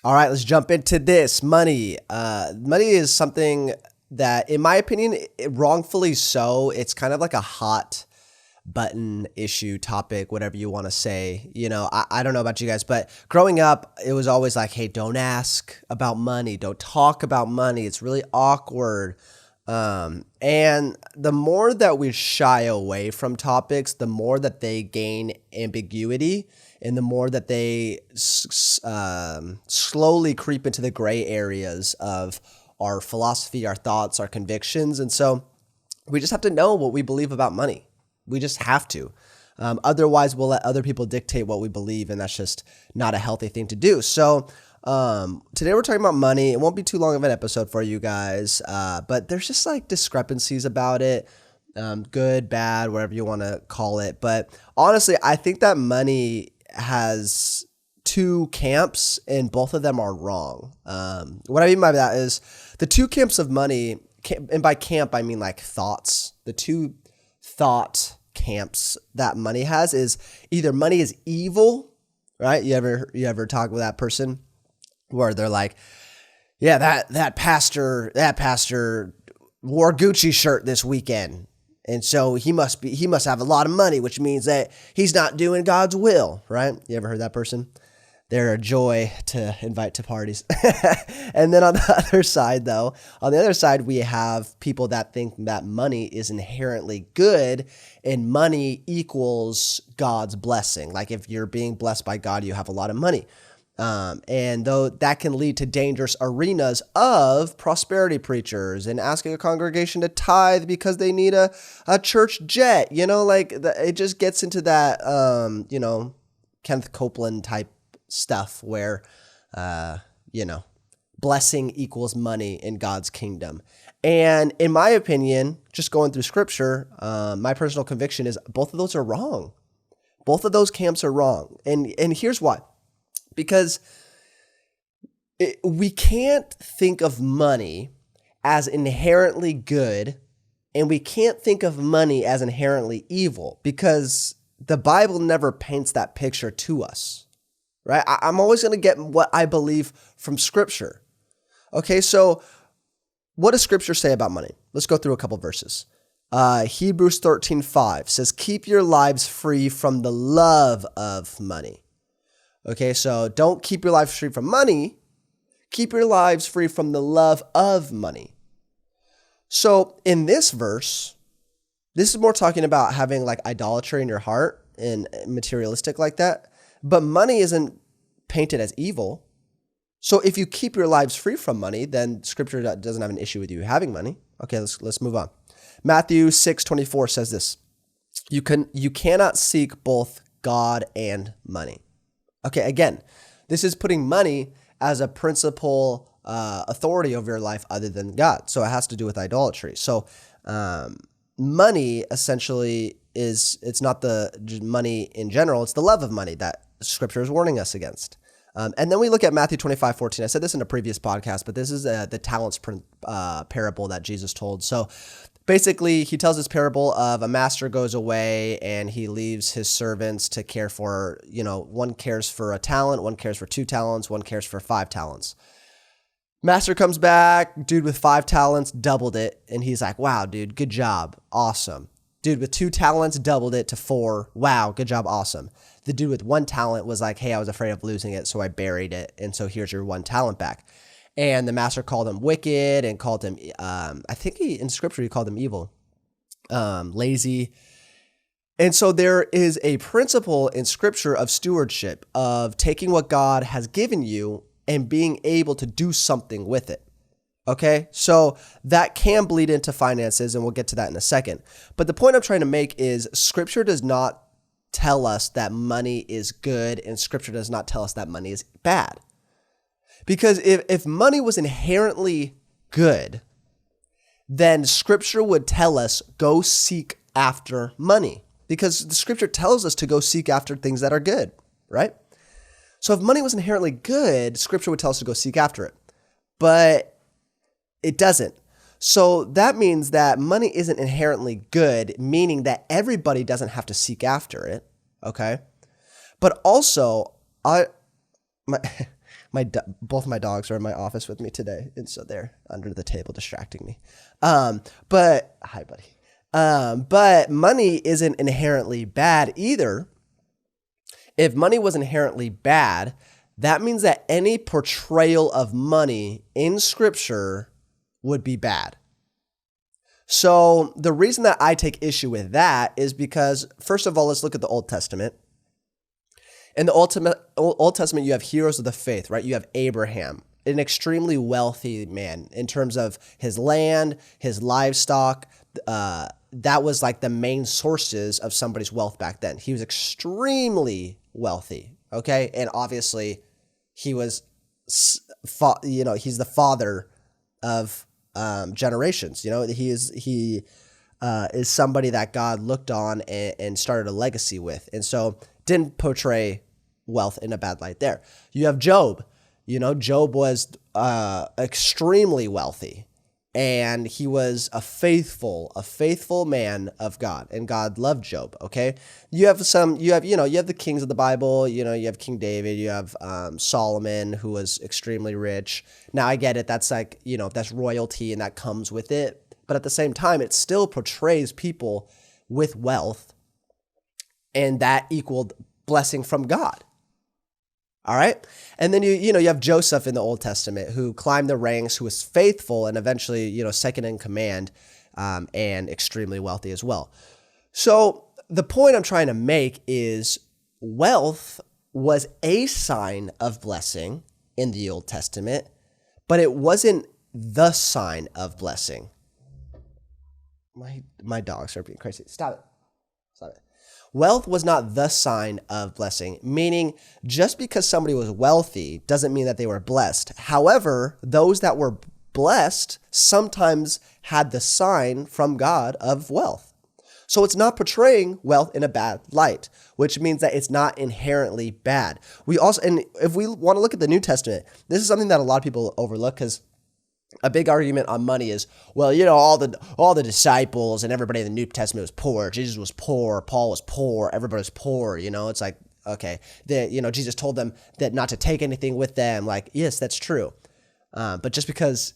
All right, let's jump into this. Money. Money is something that, in my opinion, wrongfully so, it's kind of like a hot button issue topic, whatever you want to say. I don't know about you guys, but growing up, it was always like, hey, don't ask about money. Don't talk about money. It's really awkward. And the more that we shy away from topics, the more that they gain ambiguity and the more that they slowly creep into the gray areas of our philosophy, our thoughts, our convictions. And so we just have to know what we believe about money. We just have to. Otherwise, we'll let other people dictate what we believe, and that's just not a healthy thing to do. So today we're talking about money. It won't be too long of an episode for you guys, but there's just like discrepancies about it, good, bad, whatever you want to call it. But honestly, I think that money has two camps, and both of them are wrong. What I mean by that is the two camps of money, and by camp I mean like thoughts. The two thought camps that money has is either money is evil, right? You ever talk with that person where they're like, yeah, that pastor wore a Gucci shirt this weekend, and so he must have a lot of money, which means that he's not doing God's will, right? You ever heard that person? They're a joy to invite to parties. And then on the other side, we have people that think that money is inherently good and money equals God's blessing. Like if you're being blessed by God, you have a lot of money. And though that can lead to dangerous arenas of prosperity preachers and asking a congregation to tithe because they need a church jet, it just gets into that, Kenneth Copeland type stuff where, blessing equals money in God's kingdom. And in my opinion, just going through scripture, my personal conviction is both of those are wrong. Both of those camps are wrong. And here's why. Because we can't think of money as inherently good, and we can't think of money as inherently evil, because the Bible never paints that picture to us, right? I'm always going to get what I believe from Scripture. Okay, so what does Scripture say about money? Let's go through a couple verses. Hebrews 13:5 says, keep your lives free from the love of money. Okay, so don't keep your lives free from money. Keep your lives free from the love of money. So in this verse, this is more talking about having like idolatry in your heart and materialistic like that. But money isn't painted as evil. So if you keep your lives free from money, then Scripture doesn't have an issue with you having money. Okay, let's move on. Matthew 6:24 says this: You cannot seek both God and money. Okay, again, this is putting money as a principal authority over your life other than God. So it has to do with idolatry. So money essentially it's not the money in general, it's the love of money that Scripture is warning us against. And then we look at Matthew 25:14. I said this in a previous podcast, but this is the talents parable that Jesus told. So basically, he tells this parable of a master goes away and he leaves his servants to care for, one cares for a talent, one cares for 2 talents, one cares for 5 talents. Master comes back, dude with 5 talents, doubled it. And he's like, wow, dude, good job. Awesome. Dude with 2 talents, doubled it to 4. Wow, good job. Awesome. The dude with 1 talent was like, hey, I was afraid of losing it, so I buried it. And so here's your 1 talent back. And the master called him wicked and called him, I think in Scripture, he called him evil, lazy. And so there is a principle in Scripture of stewardship, of taking what God has given you and being able to do something with it. Okay, so that can bleed into finances, and we'll get to that in a second. But the point I'm trying to make is Scripture does not tell us that money is good, and Scripture does not tell us that money is bad. Because if money was inherently good, then Scripture would tell us, go seek after money. Because the Scripture tells us to go seek after things that are good, right? So if money was inherently good, Scripture would tell us to go seek after it. But it doesn't. So that means that money isn't inherently good, meaning that everybody doesn't have to seek after it, okay? But also, Both my dogs are in my office with me today, and so they're under the table distracting me. But hi, buddy. But money isn't inherently bad either. If money was inherently bad, that means that any portrayal of money in Scripture would be bad. So the reason that I take issue with that is because, first of all, let's look at the Old Testament. In the Old Testament, you have heroes of the faith, right? You have Abraham, an extremely wealthy man in terms of his land, his livestock. That was like the main sources of somebody's wealth back then. He was extremely wealthy, okay? And obviously, he was, he's the father of generations. He is somebody that God looked on and started a legacy with, and so didn't portray wealth in a bad light there. You have Job. Job was extremely wealthy, and he was a faithful man of God, and God loved Job. Okay, you have the kings of the Bible. You have King David. You have Solomon, who was extremely rich. Now I get it. That's like that's royalty, and that comes with it. But at the same time, it still portrays people with wealth, and that equaled blessing from God. All right. And then you have Joseph in the Old Testament, who climbed the ranks, who was faithful and eventually, second in command, and extremely wealthy as well. So the point I'm trying to make is wealth was a sign of blessing in the Old Testament, but it wasn't the sign of blessing. My dogs are being crazy. Stop it. Wealth was not the sign of blessing, meaning just because somebody was wealthy doesn't mean that they were blessed. However, those that were blessed sometimes had the sign from God of wealth. So it's not portraying wealth in a bad light, which means that it's not inherently bad. And if we want to look at the New Testament, this is something that a lot of people overlook, because a big argument on money is, well, all the disciples and everybody in the New Testament was poor. Jesus was poor. Paul was poor. Everybody was poor. It's like, okay, Jesus told them that not to take anything with them. Like, yes, that's true. But just because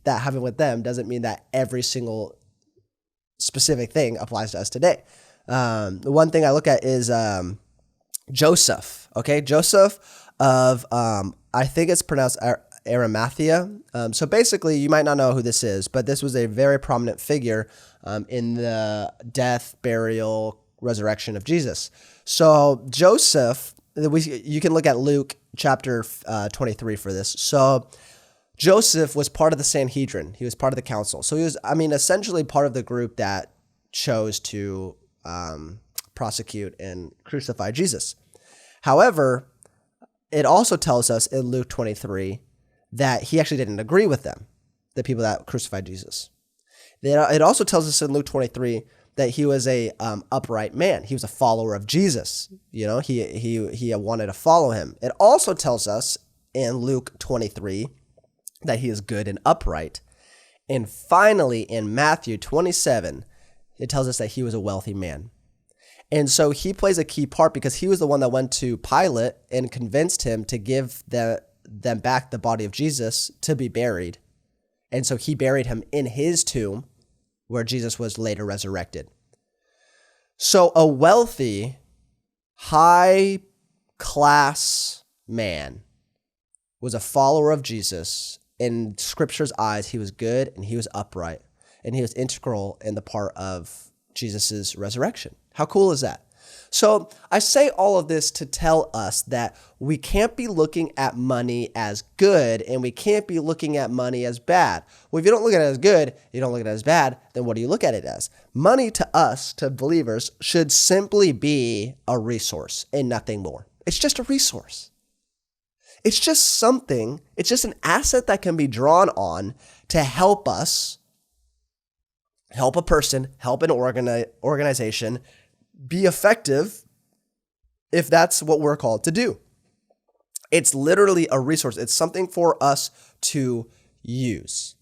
that happened with them doesn't mean that every single specific thing applies to us today. The one thing I look at is Joseph. Okay, Joseph of I think it's pronounced Arimathea. So basically, you might not know who this is, but this was a very prominent figure in the death, burial, resurrection of Jesus. So Joseph, you can look at Luke chapter 23 for this. So Joseph was part of the Sanhedrin. He was part of the council. So he was, essentially part of the group that chose to prosecute and crucify Jesus. However, it also tells us in Luke 23 that he actually didn't agree with them, the people that crucified Jesus. It also tells us in Luke 23 that he was a upright man. He was a follower of Jesus. He wanted to follow him. It also tells us in Luke 23 that he is good and upright. And finally, in Matthew 27, it tells us that he was a wealthy man. And so he plays a key part because he was the one that went to Pilate and convinced him to give them back the body of Jesus to be buried. And so he buried him in his tomb where Jesus was later resurrected. So a wealthy, high-class man was a follower of Jesus. In Scripture's eyes, he was good and he was upright, and he was integral in the part of Jesus's resurrection. How cool is that? So I say all of this to tell us that we can't be looking at money as good, and we can't be looking at money as bad. Well, if you don't look at it as good, you don't look at it as bad, then what do you look at it as? Money to us, to believers, should simply be a resource and nothing more. It's just a resource. It's just something, it's just an asset that can be drawn on to help us, help a person, help an organization be effective if that's what we're called to do. It's literally a resource. It's something for us to use.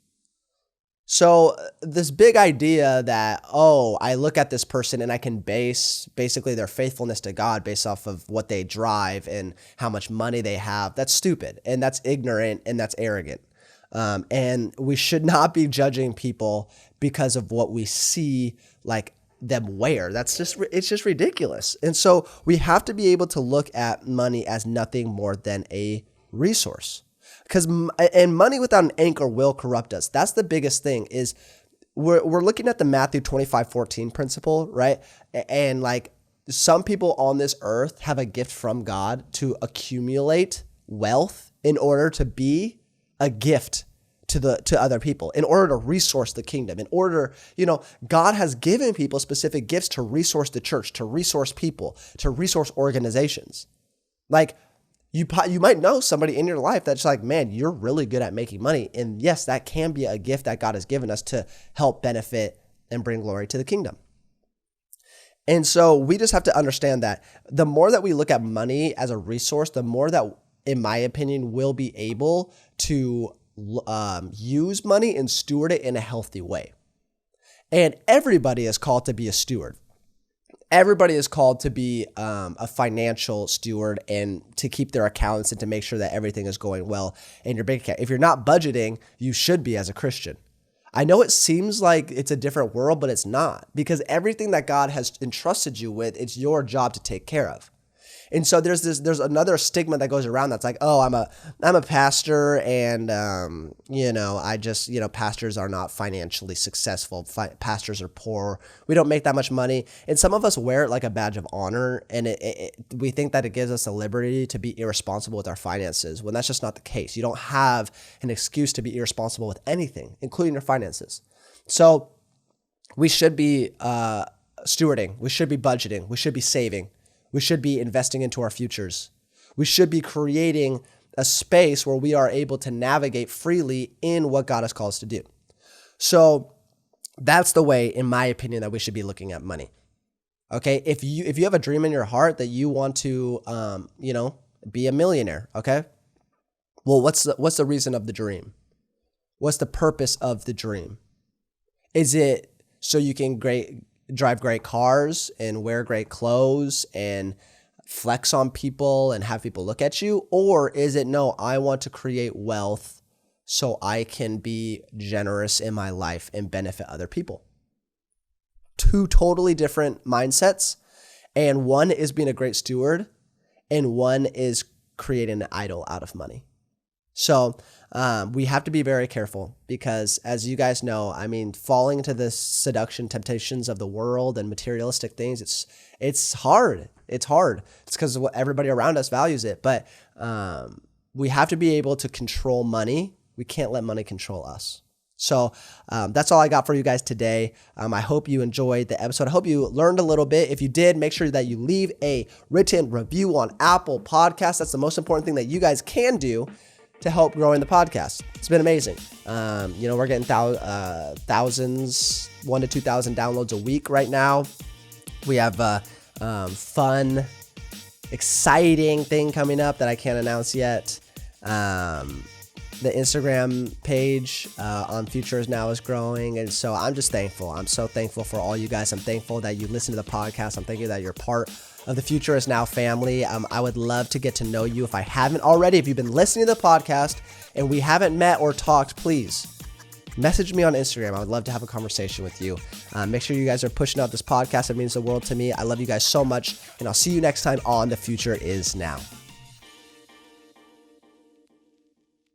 So this big idea that, oh, I look at this person and I can base basically their faithfulness to God based off of what they drive and how much money they have, that's stupid and that's ignorant and that's arrogant. And we should not be judging people because of what we see like them wear. It's just ridiculous. And so we have to be able to look at money as nothing more than a resource. And money without an anchor will corrupt us. That's the biggest thing is we're looking at the Matthew 25:14 principle, right? And like some people on this earth have a gift from God to accumulate wealth in order to be a gift to other people, in order to resource the kingdom, in order, God has given people specific gifts to resource the church, to resource people, to resource organizations. Like, you might know somebody in your life that's like, man, you're really good at making money. And yes, that can be a gift that God has given us to help benefit and bring glory to the kingdom. And so we just have to understand that the more that we look at money as a resource, the more that, in my opinion, we'll be able to use money and steward it in a healthy way. And everybody is called to be a steward. Everybody is called to be a financial steward and to keep their accounts and to make sure that everything is going well in your bank account. If you're not budgeting, you should be as a Christian. I know it seems like it's a different world, but it's not, because everything that God has entrusted you with, it's your job to take care of. And so there's another stigma that goes around that's like, oh, I'm a pastor and, I just, pastors are not financially successful. Pastors are poor. We don't make that much money. And some of us wear it like a badge of honor. And we think that it gives us a liberty to be irresponsible with our finances, when that's just not the case. You don't have an excuse to be irresponsible with anything, including your finances. So we should be stewarding. We should be budgeting. We should be saving. We should be investing into our futures. We should be creating a space where we are able to navigate freely in what God has called us to do. So that's the way, in my opinion, that we should be looking at money. Okay, if you have a dream in your heart that you want to, be a millionaire. Okay, well, what's the reason of the dream? What's the purpose of the dream? Is it so you can drive great cars and wear great clothes and flex on people and have people look at you? Or is it, no, I want to create wealth so I can be generous in my life and benefit other people? Two totally different mindsets. And one is being a great steward and one is creating an idol out of money. So we have to be very careful because, as you guys know, falling into the seduction, temptations of the world and materialistic things, it's hard. It's hard. It's because everybody around us values it. But we have to be able to control money. We can't let money control us. So that's all I got for you guys today. I hope you enjoyed the episode. I hope you learned a little bit. If you did, make sure that you leave a written review on Apple Podcasts. That's the most important thing that you guys can do to help growing the podcast. It's been amazing. We're getting thousands, 1,000 to 2,000 downloads a week right now. We have a fun, exciting thing coming up that I can't announce yet. The Instagram page on Futures Now is growing. And so I'm just thankful. I'm so thankful for all you guys. I'm thankful that you listen to the podcast. I'm thankful that you're part of the Future Is Now family. I would love to get to know you if I haven't already. If you've been listening to the podcast and we haven't met or talked, please message me on Instagram. I would love to have a conversation with you. Make sure you guys are pushing out this podcast. It means the world to me. I love you guys so much, and I'll see you next time on The Future Is Now.